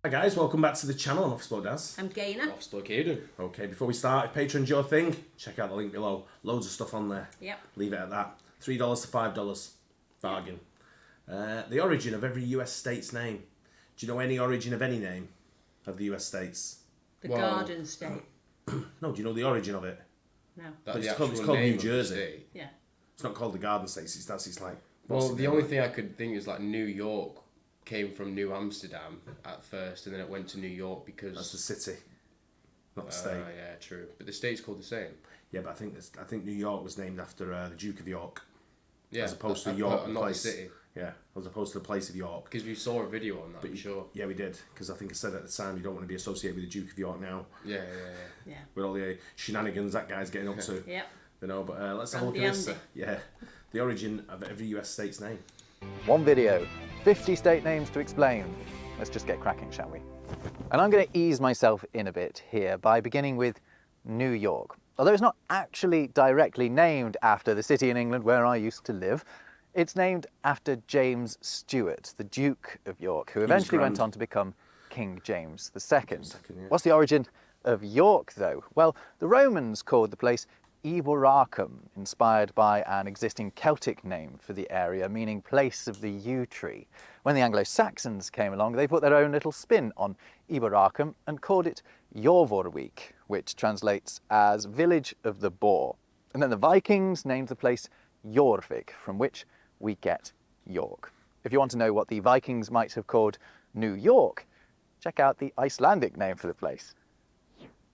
Hi guys, welcome back to the channel. I'm Offspoke Daz. I'm Gaynor. Offspoke Aidan. Okay, before we start, if Patreon's your thing, check out the link below. Loads of stuff on there. Yep. Leave it at that. $3 to $5. Bargain. The origin of every US state's name. Do you know any origin of any name of the US states? The Garden State. No, do you know the origin of it? No. It's called New Jersey. Yeah. It's not called the Garden States. It's like... Well, the only thing I could think is like New York came from New Amsterdam at first, and then it went to New York because That's the city, not the state. Yeah, true. But the state's called the same. Yeah, but I think New York was named after the Duke of York. Yeah, as opposed to York, not the place. city. Yeah, as opposed to the place of York. Because we saw a video on that, I'm sure. Yeah, we did. Because I think I said at the time you don't want to be associated with the Duke of York now. Yeah. With all the shenanigans that guy's getting up to. Yep. You know, but let's have a look at this. Yeah, the origin of every US state's name. One video, 50 state names to explain. Let's just get cracking, shall we? And I'm going to ease myself in a bit here by beginning with New York. Although it's not actually directly named after the city in England where I used to live, it's named after James Stuart, the Duke of York, who eventually went on to become King James II. What's the origin of York, though? Well, the Romans called the place Eboracum, inspired by an existing Celtic name for the area, meaning place of the yew tree. When the Anglo-Saxons came along, they put their own little spin on Eboracum and called it Jorvorvik, which translates as village of the boar. And then the Vikings named the place Jorvik, from which we get York. If you want to know what the Vikings might have called New York, check out the Icelandic name for the place.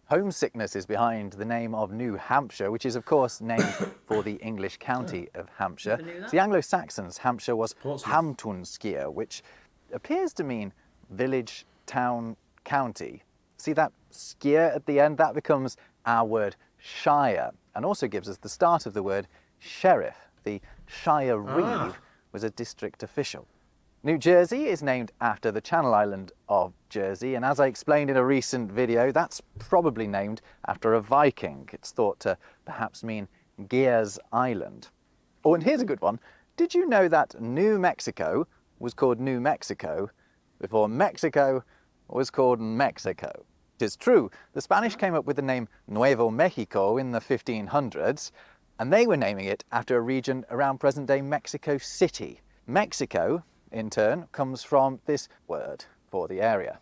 Homesickness is behind the name of New Hampshire, which is of course named for the English county of Hampshire. The Anglo-Saxons, Hampshire was Hamtunskir, which appears to mean village, town, county. See that skier at the end? That becomes our word shire, and also gives us the start of the word sheriff. The shire reeve was a district official. New Jersey is named after the Channel Island of Jersey, and as I explained in a recent video, that's probably named after a Viking. It's thought to perhaps mean Gears Island. Oh, and here's a good one. Did you know that New Mexico was called New Mexico before Mexico was called Mexico? It is true, the Spanish came up with the name Nuevo Mexico in the 1500s, and they were naming it after a region around present-day Mexico City. Mexico, in turn, comes from this word for the area.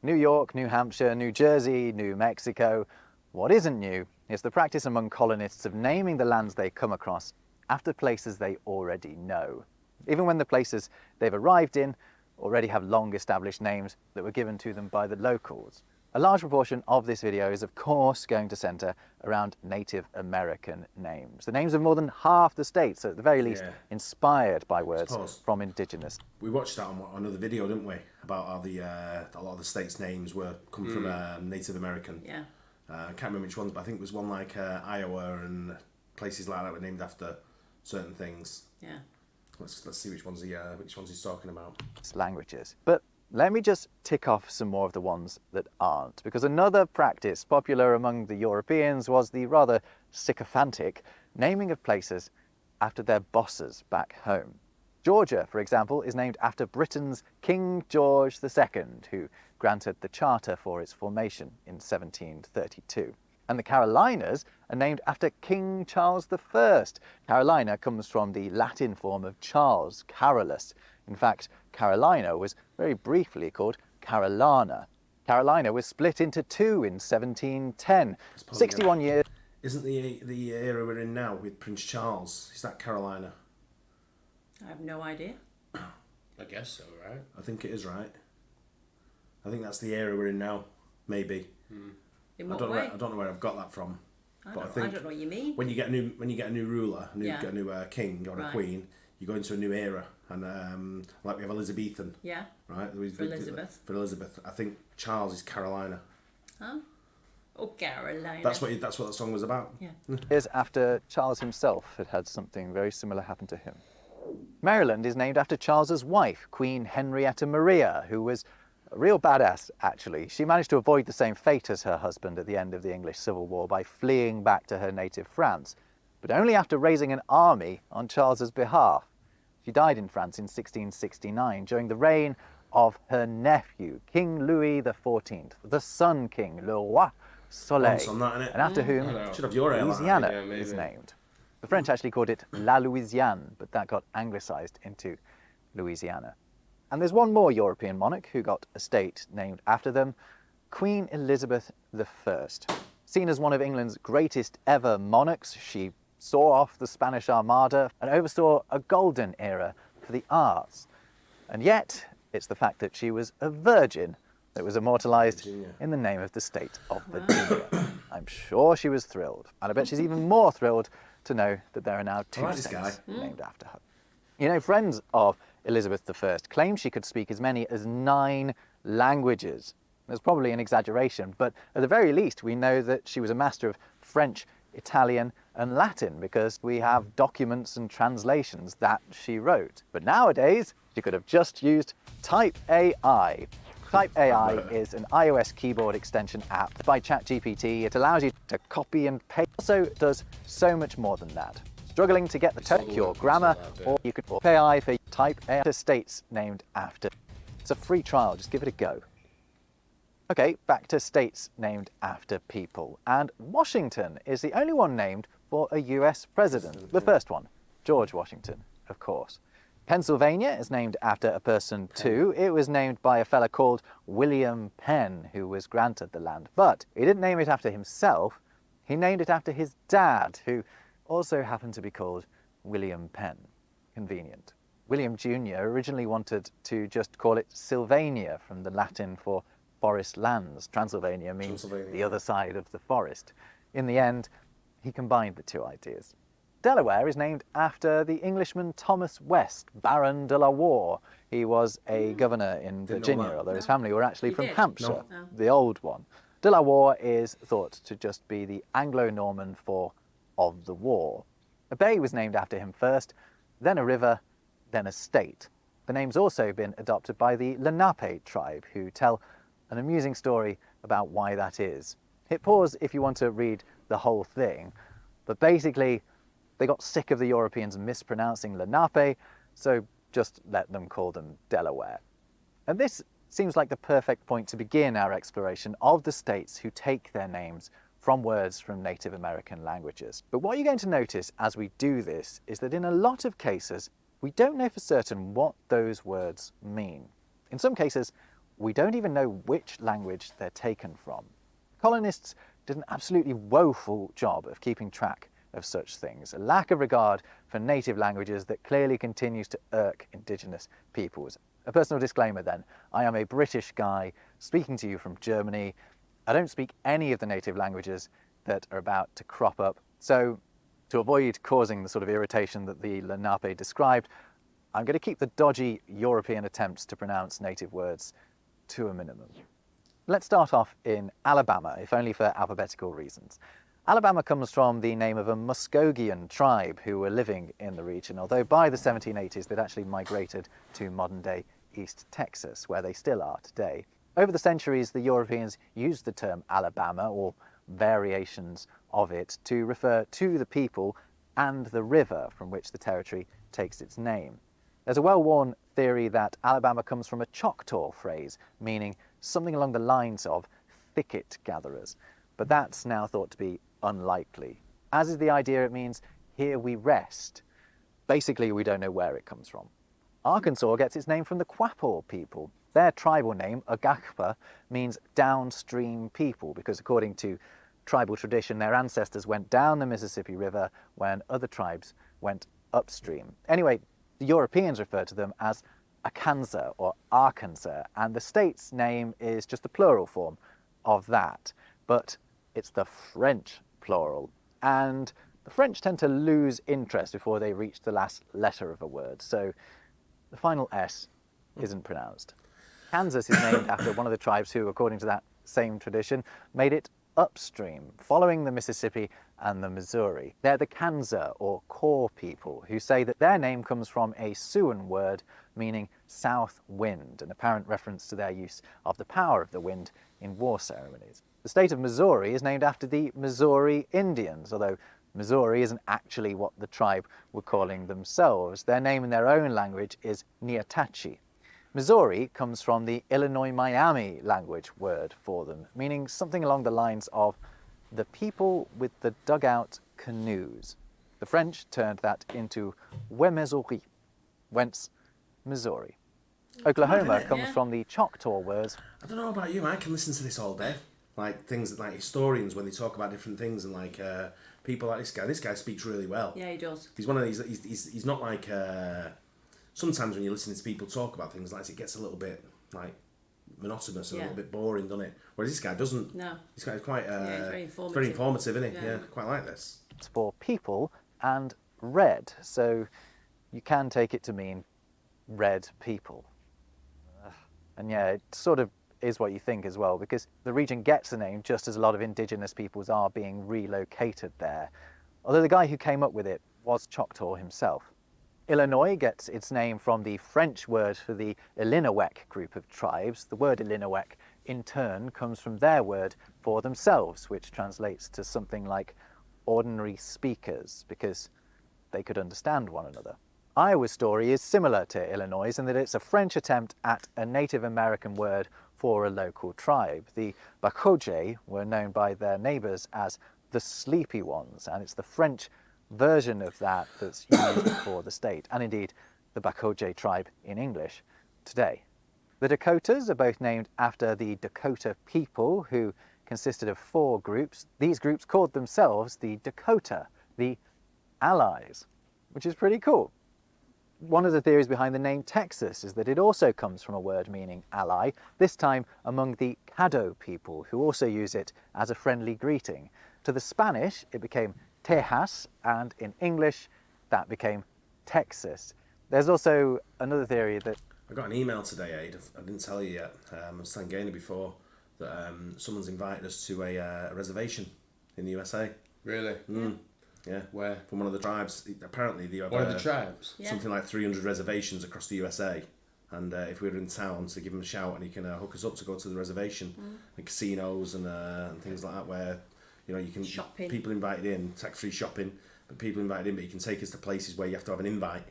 New York, New Hampshire, New Jersey, New Mexico. What isn't new is the practice among colonists of naming the lands they come across after places they already know, even when the places they've arrived in already have long-established names that were given to them by the locals. A large proportion of this video is of course going to centre around Native American names. The names of more than half the states, so at the very least inspired by words from indigenous. We watched that on another video, didn't we? About how a lot of the states' names were come from Native American. Yeah. I can't remember which ones, but I think it was one like Iowa and places like that were named after certain things. Yeah. Let's see which ones he's talking about. Languages. But let me just tick off some more of the ones that aren't, because another practice popular among the Europeans was the rather sycophantic naming of places after their bosses back home. Georgia, for example, is named after Britain's King George II, who granted the charter for its formation in 1732. And the Carolinas are named after King Charles I. Carolina comes from the Latin form of Charles, Carolus. In fact, Carolina was very briefly called Carolina. Carolina was split into two in 1710. 61 years. Isn't the era we're in now with Prince Charles, is that Carolina? I have no idea. I guess so, right? I think it is right. I think that's the era we're in now, maybe. In what way? I don't know where I've got that from. I don't know what you mean. When you get a new ruler, get a new king or a queen, you go into a new era, and like we have Elizabethan. Yeah. Right. For Elizabeth. For Elizabeth, I think Charles is Carolina. Huh? Oh, Carolina. That's what that song was about. Yeah. Years after Charles himself had had something very similar happen to him. Maryland is named after Charles's wife, Queen Henrietta Maria, who was a real badass, actually. She managed to avoid the same fate as her husband at the end of the English Civil War by fleeing back to her native France, but only after raising an army on Charles's behalf. She died in France in 1669 during the reign of her nephew, King Louis XIV, the Sun King, Le Roi Soleil, Once on that, innit? and after I whom know. Should have your airline. Louisiana Yeah, maybe. is named. The French actually called it La Louisiane, but that got anglicised into Louisiana. And there's one more European monarch who got a state named after them, Queen Elizabeth I. Seen as one of England's greatest ever monarchs, she saw off the Spanish Armada and oversaw a golden era for the arts. And yet, it's the fact that she was a virgin that was immortalised in the name of the state of Virginia. I'm sure she was thrilled, and I bet she's even more thrilled to know that there are now two like this states guy. named after her. You know, friends of Elizabeth I claim she could speak as many as 9 languages. There's probably an exaggeration, but at the very least we know that she was a master of French, Italian and Latin because we have documents and translations that she wrote. But nowadays, she could have just used Type AI. Type AI is an iOS keyboard extension app by ChatGPT. It allows you to copy and paste. It also does so much more than that. Struggling to get the tone, your grammar, or you could Type AI for Type AI to states named after. It's a free trial, just give it a go. Okay, back to states named after people. And Washington is the only one named for a US president. The first one, George Washington, of course. Pennsylvania is named after a person too. It was named by a fella called William Penn, who was granted the land. But he didn't name it after himself. He named it after his dad, who also happened to be called William Penn. Convenient. William Jr. originally wanted to just call it Sylvania, from the Latin for forest lands. Transylvania means the other side of the forest. In the end, he combined the two ideas. Delaware is named after the Englishman Thomas West, Baron de la Warr. He was a governor in Virginia, although his family were actually from Hampshire, the old one. De la Warr is thought to just be the Anglo-Norman for of the war. A bay was named after him first, then a river, then a state. The name's also been adopted by the Lenape tribe, who tell an amusing story about why that is. Hit pause if you want to read the whole thing, but basically they got sick of the Europeans mispronouncing Lenape, so just let them call them Delaware. And this seems like the perfect point to begin our exploration of the states who take their names from words from Native American languages. But what you're going to notice as we do this is that in a lot of cases, we don't know for certain what those words mean. In some cases, we don't even know which language they're taken from. Colonists did an absolutely woeful job of keeping track of such things, a lack of regard for native languages that clearly continues to irk indigenous peoples. A personal disclaimer then, I am a British guy speaking to you from Germany. I don't speak any of the native languages that are about to crop up, so to avoid causing the sort of irritation that the Lenape described, I'm going to keep the dodgy European attempts to pronounce native words to a minimum. Let's start off in Alabama, if only for alphabetical reasons. Alabama comes from the name of a Muskogean tribe who were living in the region, although by the 1780s they'd actually migrated to modern-day East Texas, where they still are today. Over the centuries, the Europeans used the term Alabama, or variations of it, to refer to the people and the river from which the territory takes its name. There's a well-worn theory that Alabama comes from a Choctaw phrase, meaning something along the lines of thicket gatherers, but that's now thought to be unlikely. As is the idea it means, here we rest. Basically, we don't know where it comes from. Arkansas gets its name from the Quapaw people. Their tribal name, Agakpa, means downstream people, because according to tribal tradition, their ancestors went down the Mississippi River when other tribes went upstream. Anyway, the Europeans refer to them as Arkansas or Arkansas, and the state's name is just the plural form of that, but it's the French plural, and the French tend to lose interest before they reach the last letter of a word, so the final S isn't pronounced. Kansas is named after one of the tribes who, according to that same tradition, made it upstream, following the Mississippi and the Missouri. They're the Kansa, or Kaw people, who say that their name comes from a Siouan word meaning south wind, an apparent reference to their use of the power of the wind in war ceremonies. The state of Missouri is named after the Missouri Indians, although Missouri isn't actually what the tribe were calling themselves. Their name in their own language is Neatachi. Missouri comes from the Illinois-Miami language word for them, meaning something along the lines of the people with the dugout canoes. The French turned that into Missouri, whence Missouri. Oklahoma comes Yeah. from the Choctaw words. I don't know about you, I can listen to this all day. Like things like historians when they talk about different things, and like people like this guy. This guy speaks really well. Yeah, he does. He's one of these. He's not like. Sometimes when you're listening to people talk about things like this, it gets a little bit like monotonous and a Yeah. little bit boring, doesn't it? Whereas this guy doesn't. No. This guy's quite. he's very It's informative. very informative, isn't he? Yeah. Yeah, quite like this. For people and red, so you can take it to mean red people. And yeah, it sort of is what you think as well, because the region gets the name just as a lot of indigenous peoples are being relocated there. Although the guy who came up with it was Choctaw himself. Illinois gets its name from the French word for the Illiniwek group of tribes. The word Illiniwek, in turn, comes from their word for themselves, which translates to something like ordinary speakers, because they could understand one another. Iowa's story is similar to Illinois in that it's a French attempt at a Native American word for a local tribe. The Bakojay were known by their neighbours as the Sleepy Ones, and it's the French version of that that's used for the state, and indeed the Bakojay tribe in English today. The Dakotas are both named after the Dakota people, who consisted of 4 groups. These groups called themselves the Dakota, the Allies, which is pretty cool. One of the theories behind the name Texas is that it also comes from a word meaning ally, this time among the Caddo people, who also use it as a friendly greeting. To the Spanish, it became Tejas, and in English, that became Texas. There's also another theory that... I got an email today, Aid. I didn't tell you yet. I was telling Gaynor before that someone's invited us to a reservation in the USA. Really? Yeah. Where? From one of the tribes. Apparently, they have One of the tribes? Yeah. something like 300 reservations across the USA. And if we were in town, to give him a shout, and he can hook us up to go to the reservation, and casinos and things like that, where you know you can Shopping. people invited in, tax-free shopping, but people invited in, but you can take us to places where you have to have an invite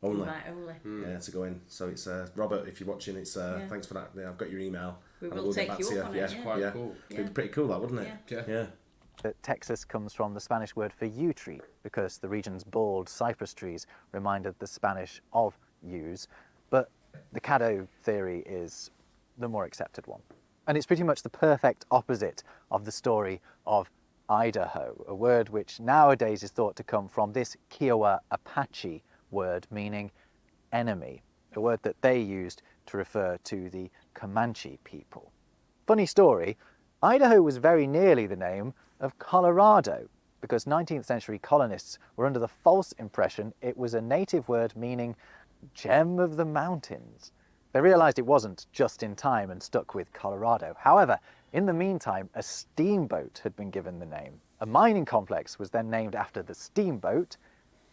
only. Invite only. Yeah, to go in. So it's Robert, if you're watching, it's thanks for that. Yeah, I've got your email. We and will we'll get take back you to up on it, Yeah, yeah. Quite yeah. cool. It'd be pretty cool, that, wouldn't it? Yeah. Yeah. that Texas comes from the Spanish word for yew tree, because the region's bald cypress trees reminded the Spanish of yews. But the Caddo theory is the more accepted one. And it's pretty much the perfect opposite of the story of Idaho, a word which nowadays is thought to come from this Kiowa Apache word meaning enemy, a word that they used to refer to the Comanche people. Funny story, Idaho was very nearly the name of Colorado, because 19th century colonists were under the false impression it was a native word meaning gem of the mountains. They realized it wasn't just in time and stuck with Colorado. However, in the meantime, a steamboat had been given the name. A mining complex was then named after the steamboat,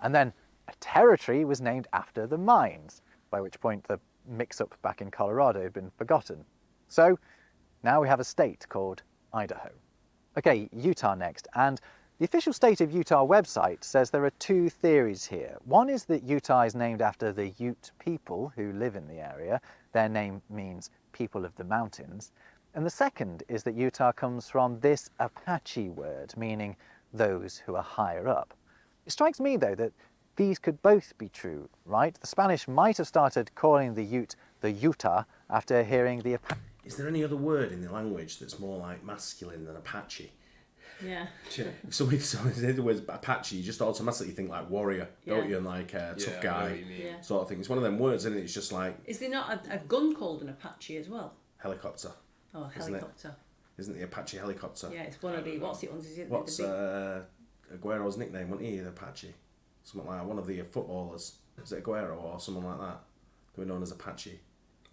and then a territory was named after the mines, by which point the mix-up back in Colorado had been forgotten. So now we have a state called Idaho. Okay, Utah next, and the official State of Utah website says there are 2 theories here. One is that Utah is named after the Ute people who live in the area. Their name means people of the mountains. And the second is that Utah comes from this Apache word, meaning those who are higher up. It strikes me, though, that these could both be true, right? The Spanish might have started calling the Ute the Utah after hearing the Apache. Is there any other word in the language that's more like masculine than Apache? Yeah. If somebody says the word Apache, you just automatically think like warrior, don't Yeah. you? And like tough I know guy what you mean. Yeah. sort of thing. It's one of them words, isn't it? It's just like Is there not a gun called an Apache as well? helicopter. Oh, Isn't it? helicopter. Isn't the Apache helicopter? Yeah, it's one of the, what's it ones? Is it What's the big... Aguero's nickname? Wasn't he the Apache? Something like that. One of the footballers. Is it Aguero or someone like that? They were known as Apache.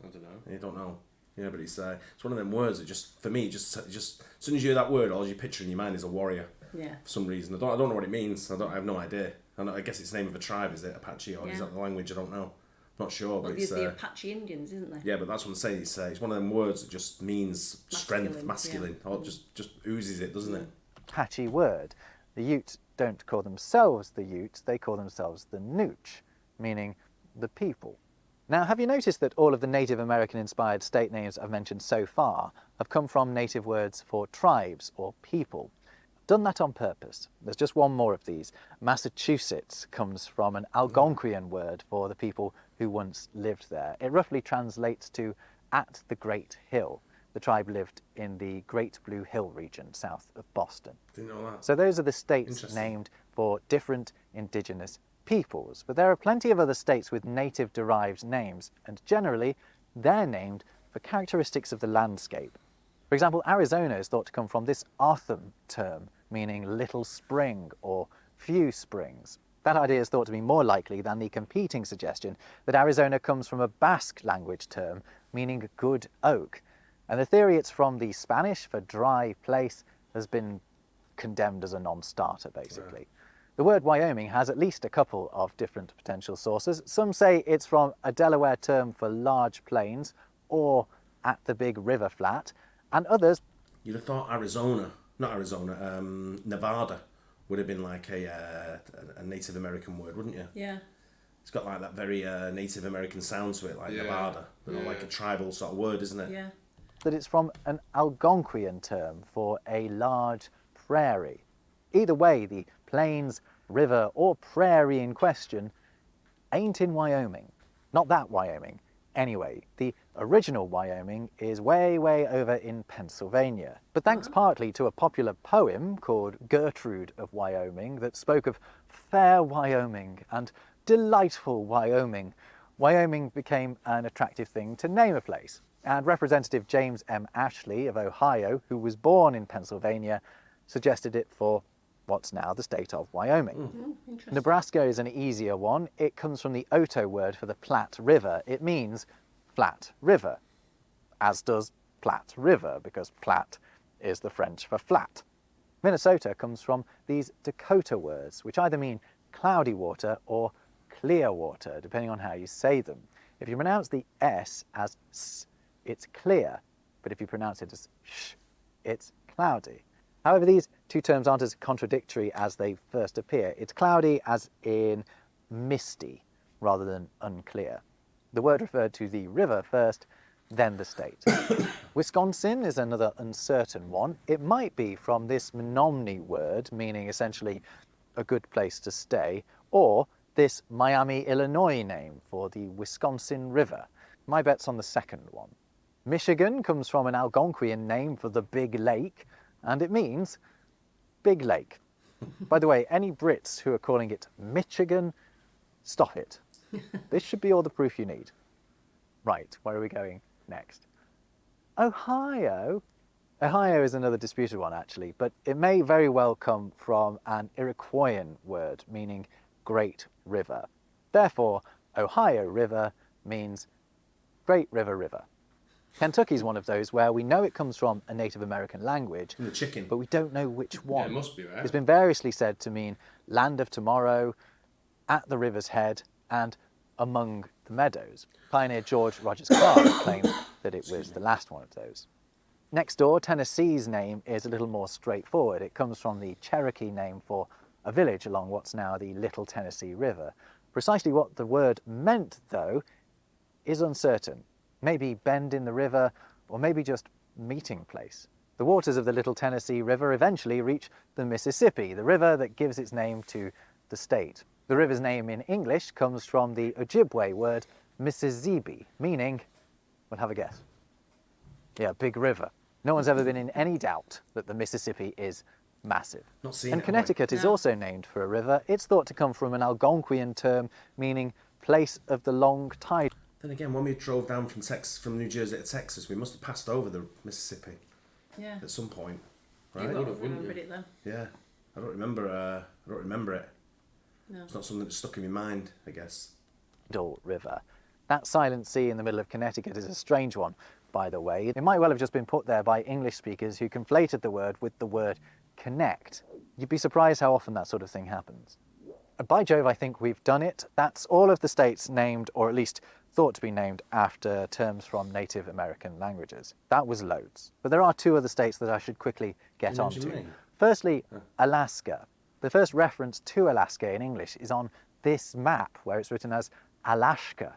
I don't know. You don't know. Yeah, but it's one of them words that just, for me, just as soon as you hear that word, all you picture in your mind is a warrior. Yeah. For some reason, I don't know what it means. I have no idea. I guess it's the name of a tribe, is it Apache, or is Yeah. that the language? I don't know. Not sure, Well, but there's it's the Apache Indians, isn't there? yeah, but that's what I'm saying. It's one of them words that just means strength, masculine, yeah. or just oozes it, doesn't it? Apache word. The Ute don't call themselves the Ute, they call themselves the Nooch, meaning the people. Now, have you noticed that all of the Native American-inspired state names I've mentioned so far have come from native words for tribes or people? I've done that on purpose. There's just one more of these. Massachusetts comes from an Algonquian word for the people who once lived there. It roughly translates to "at the Great Hill." The tribe lived in the Great Blue Hill region south of Boston. Didn't know that. So those are the states named for different indigenous peoples. But there are plenty of other states with native-derived names, and generally they're named for characteristics of the landscape. For example, Arizona is thought to come from this Artham term, meaning little spring or few springs. That idea is thought to be more likely than the competing suggestion that Arizona comes from a Basque language term, meaning good oak. And the theory it's from the Spanish for dry place has been condemned as a non-starter, basically. Right. The word Wyoming has at least a couple of different potential sources. Some say it's from a Delaware term for large plains or at the big river flat, and others... You'd have thought Nevada would have been like a Native American word, wouldn't you? Yeah. It's got like that very Native American sound to it, like Nevada. You know, like a tribal sort of word, isn't it? Yeah. That it's from an Algonquian term for a large prairie. Either way, the plains, river or prairie in question ain't in Wyoming. Not that Wyoming. Anyway, the original Wyoming is way, way over in Pennsylvania. But thanks partly to a popular poem called Gertrude of Wyoming that spoke of fair Wyoming and delightful Wyoming, Wyoming became an attractive thing to name a place. And Representative James M. Ashley of Ohio, who was born in Pennsylvania, suggested it for what's now the state of Wyoming. Interesting. Nebraska is an easier one. It comes from the Oto word for the Platte River. It means flat river, as does Platte River, because Platte is the French for flat. Minnesota comes from these Dakota words, which either mean cloudy water or clear water, depending on how you say them. If you pronounce the S as S, it's clear, but if you pronounce it as sh, it's cloudy. However, these two terms aren't as contradictory as they first appear. It's cloudy as in misty, rather than unclear. The word referred to the river first, then the state. Wisconsin is another uncertain one. It might be from this Menominee word, meaning essentially a good place to stay, or this Miami, Illinois name for the Wisconsin River. My bet's on the second one. Michigan comes from an Algonquian name for the Big Lake, and it means Big Lake. By the way, any Brits who are calling it Michigan, stop it. This should be all the proof you need. Right, where are we going next? Ohio. Ohio is another disputed one, actually, but it may very well come from an Iroquoian word, meaning Great River. Therefore, Ohio River means Great River River. Kentucky's one of those where we know it comes from a Native American language, The chicken. but we don't know which one. Yeah, it must be, right? It's been variously said to mean land of tomorrow, at the river's head, and among the meadows. Pioneer George Rogers Clark claimed that it was the last one of those. Next door, Tennessee's name is a little more straightforward. It comes from the Cherokee name for a village along what's now the Little Tennessee River. Precisely what the word meant, though, is uncertain. Maybe bend in the river, or maybe just meeting place. The waters of the Little Tennessee River eventually reach the Mississippi, the river that gives its name to the state. The river's name in English comes from the Ojibwe word Mississippi, meaning, well, have a guess. Yeah, big river. No one's ever been in any doubt that the Mississippi is massive. Not seen And it, Connecticut is No. also named for a river. It's thought to come from an Algonquian term meaning place of the long tide. Then again, when we drove down from New Jersey to Texas, we must have passed over the Mississippi Yeah. at some point, You right? would Would've, have wouldn't remembered you? it then. Yeah, I don't remember it. No. It's not something that's stuck in my mind, I guess. River. That silent sea in the middle of Connecticut is a strange one, by the way. It might well have just been put there by English speakers who conflated the word with the word connect. You'd be surprised how often that sort of thing happens. By Jove, I think we've done it. That's all of the states named, or at least thought to be named, after terms from Native American languages. That was loads. But there are two other states that I should quickly get You mentioned onto. Maine. Firstly, Alaska. The first reference to Alaska in English is on this map, where it's written as Alaska.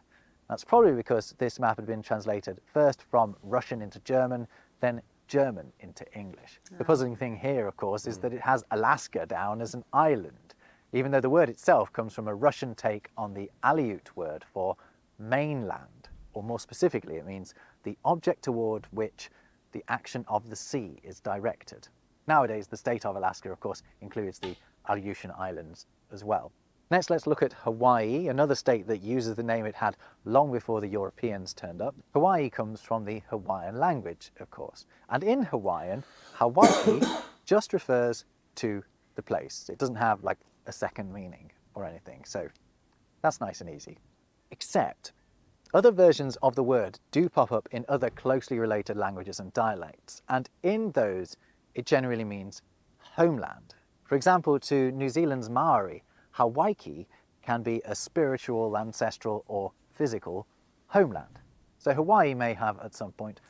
That's probably because this map had been translated first from Russian into German, then German into English. The puzzling thing here, of course, is that it has Alaska down as an island, even though the word itself comes from a Russian take on the Aleut word for mainland, or more specifically, it means the object toward which the action of the sea is directed. Nowadays, the state of Alaska, of course, includes the Aleutian Islands as well. Next, let's look at Hawaii, another state that uses the name it had long before the Europeans turned up. Hawaii comes from the Hawaiian language, of course. And in Hawaiian, Hawaii just refers to the place. It doesn't have like a second meaning or anything. So that's nice and easy. Except other versions of the word do pop up in other closely related languages and dialects. And in those, it generally means homeland. For example, to New Zealand's Maori, Hawaii can be a spiritual, ancestral, or physical homeland. So Hawaii may have at some point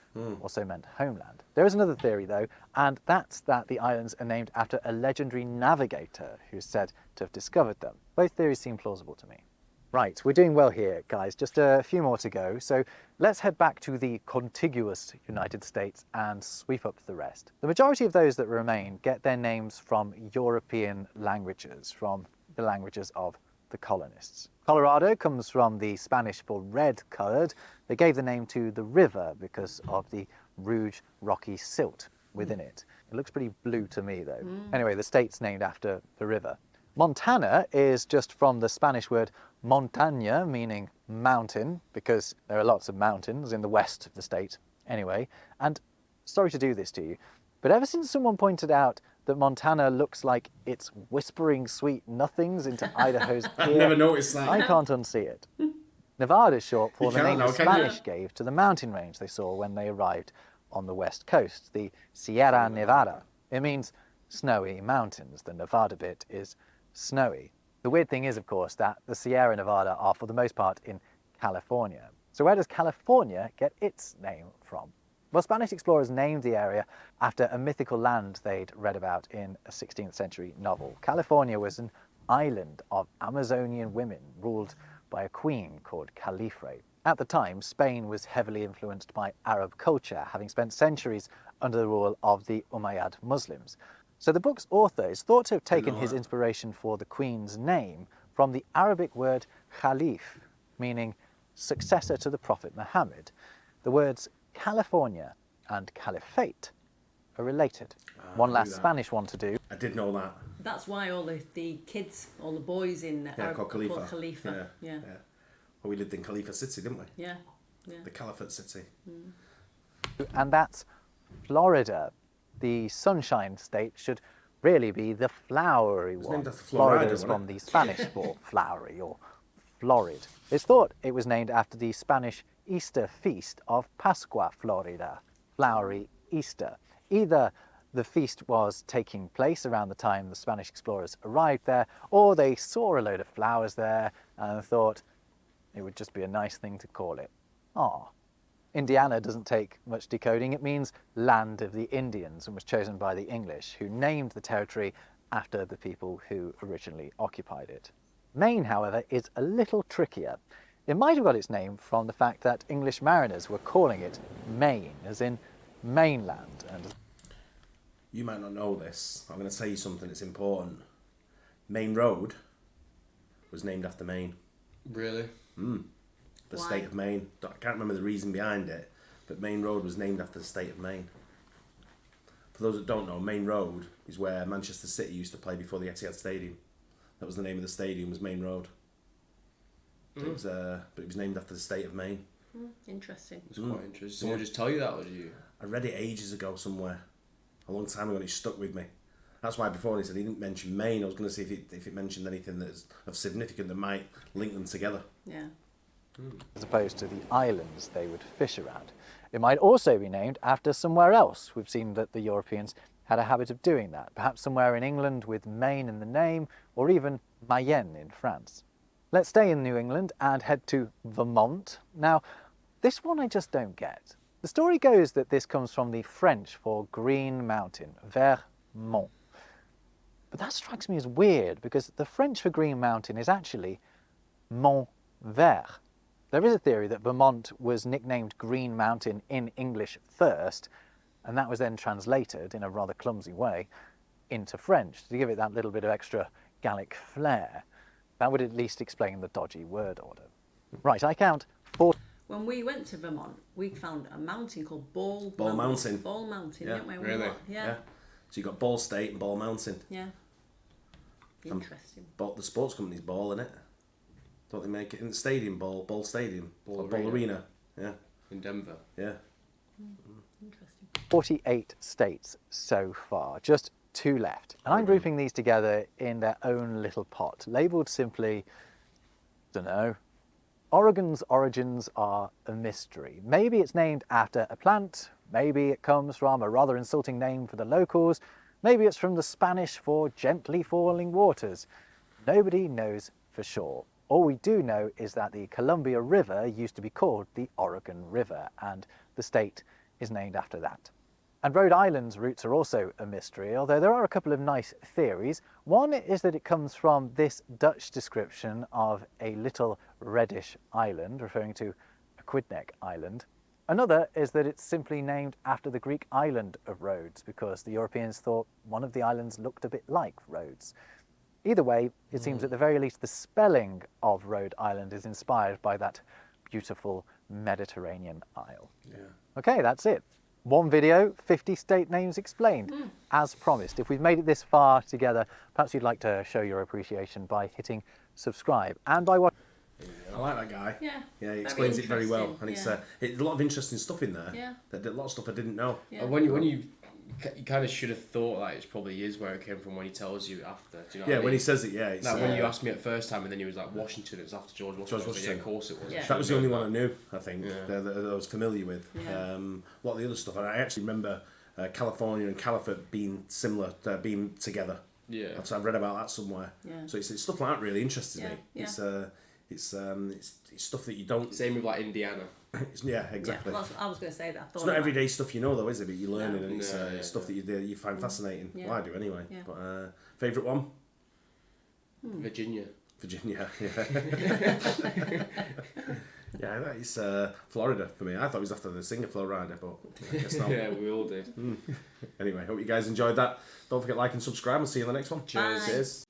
also meant homeland. There is another theory though, and that's that the islands are named after a legendary navigator who's said to have discovered them. Both theories seem plausible to me. Right, we're doing well here, guys. Just a few more to go. So let's head back to the contiguous United States and sweep up the rest. The majority of those that remain get their names from European languages, from the languages of the colonists. Colorado comes from the Spanish for red-coloured. They gave the name to the river because of the rude, rocky silt within it. It looks pretty blue to me, though. Anyway, the state's named after the river. Montana is just from the Spanish word montaña, meaning mountain, because there are lots of mountains in the west of the state anyway. And sorry to do this to you, but ever since someone pointed out that Montana looks like it's whispering sweet nothings into Idaho's ear, I've never noticed that. I can't unsee it. Nevada is short for You the can't name now, the can you? Spanish gave to the mountain range they saw when they arrived on the west coast, the Sierra Nevada. It means snowy mountains. The Nevada bit is snowy. The weird thing is, of course, that the Sierra Nevada are for the most part in California. So where does California get its name from? Well, Spanish explorers named the area after a mythical land they'd read about in a 16th century novel. California was an island of Amazonian women ruled by a queen called Califre. At the time, Spain was heavily influenced by Arab culture, having spent centuries under the rule of the Umayyad Muslims. So the book's author is thought to have taken his inspiration for the queen's name from the Arabic word Khalif, meaning successor to the Prophet Muhammad. The words California and Caliphate are related. One last Spanish one to do. I did know that. That's why all the kids, all the boys in Called Khalifa. called Khalifa. Yeah. Well, we lived in Khalifa City, didn't we? Yeah. The Caliphate City. And that's Florida. The Sunshine State should really be the flowery one. named after Florida, Florida is wasn't from the Spanish for flowery or florid. It's thought it was named after the Spanish Easter feast of Pascua, Florida, flowery Easter. Either the feast was taking place around the time the Spanish explorers arrived there, or they saw a load of flowers there and thought it would just be a nice thing to call it. Ah. Indiana doesn't take much decoding. It means land of the Indians and was chosen by the English, who named the territory after the people who originally occupied it. Maine, however, is a little trickier. It might have got its name from the fact that English mariners were calling it Maine, as in mainland. And You might not know this. I'm going to tell you something that's important. Maine Road was named after Maine. Really? The Why? state of Maine. I can't remember the reason behind it, but Maine Road was named after the state of Maine. For those that don't know, Maine Road is where Manchester City used to play before the Etihad Stadium. That was the name of the stadium, was Maine Road. But it was named after the state of Maine. Interesting. It's quite interesting. Someone just tell you that, or did you? I read it ages ago somewhere, a long time ago, and it stuck with me. That's why before he said he didn't mention Maine, I was going to see if it mentioned anything that's of significance that might link them together. Yeah. as opposed to the islands they would fish around. It might also be named after somewhere else. We've seen that the Europeans had a habit of doing that, perhaps somewhere in England with Maine in the name, or even Mayenne in France. Let's stay in New England and head to Vermont. Now, this one I just don't get. The story goes that this comes from the French for green mountain, Vermont. But that strikes me as weird because the French for green mountain is actually Mont Vert. There is a theory that Vermont was nicknamed Green Mountain in English first, and that was then translated in a rather clumsy way into French to give it that little bit of extra Gallic flair. That would at least explain the dodgy word order. Right, I count 4. When we went to Vermont, we found a mountain called Ball Mountain. Ball Mountain, Yeah, didn't we? really? Yeah. So you got Ball State and Ball Mountain. Yeah. Interesting. But the sports company's Ball, innit? Don't they make it in the stadium? Ball Stadium, Ball Arena. Yeah, In Denver. yeah. Interesting. 48 states so far, just 2 left. And I'm grouping these together in their own little pot, labelled simply, dunno. Oregon's origins are a mystery. Maybe it's named after a plant, maybe it comes from a rather insulting name for the locals, maybe it's from the Spanish for gently falling waters. Nobody knows for sure. All we do know is that the Columbia River used to be called the Oregon River, and the state is named after that. And Rhode Island's roots are also a mystery, although there are a couple of nice theories. One is that it comes from this Dutch description of a little reddish island, referring to Aquidneck Island. Another is that it's simply named after the Greek island of Rhodes, because the Europeans thought one of the islands looked a bit like Rhodes. Either way, it seems at the very least the spelling of Rhode Island is inspired by that beautiful Mediterranean isle. Yeah. Okay, that's it. 1 video, 50 state names explained, as promised. If we've made it this far together, perhaps you'd like to show your appreciation by hitting subscribe and by watching. I like that guy. Yeah. Yeah, he Very explains it very well, and interesting, it's a lot of interesting stuff in there. Yeah. A lot of stuff I didn't know. Yeah. And when you kind of should have thought like it probably is where it came from when he tells you after. Do you know what I Yeah, when mean? he says it, yeah. It's, Like when you asked me at first time and then he was like Washington, it was after George Washington. George Washington. Yeah, of course it was. Yeah. that was the only one I knew, I think, Yeah. that I was familiar with. Yeah. A lot of the other stuff, and I actually remember California and Caliphate being similar, being together. Yeah. I've read about that somewhere. Yeah. So it's stuff like that really interests Yeah, me. yeah. It's stuff that you don't. Same with like Indiana. Yeah, exactly. Yeah, well, I was going to say that. I thought It's not about- everyday stuff you know though, is it? But you learn it, and it's, No, it's stuff that you find fascinating. Yeah. Well, I do anyway. Yeah. But favourite one? Virginia. Virginia. Yeah. Yeah, that is Florida for me. I thought it was after the Singapore rider, but I guess not. Yeah, we all did. Anyway, hope you guys enjoyed that. Don't forget to like and subscribe. I'll see you in the next one. Bye. Cheers.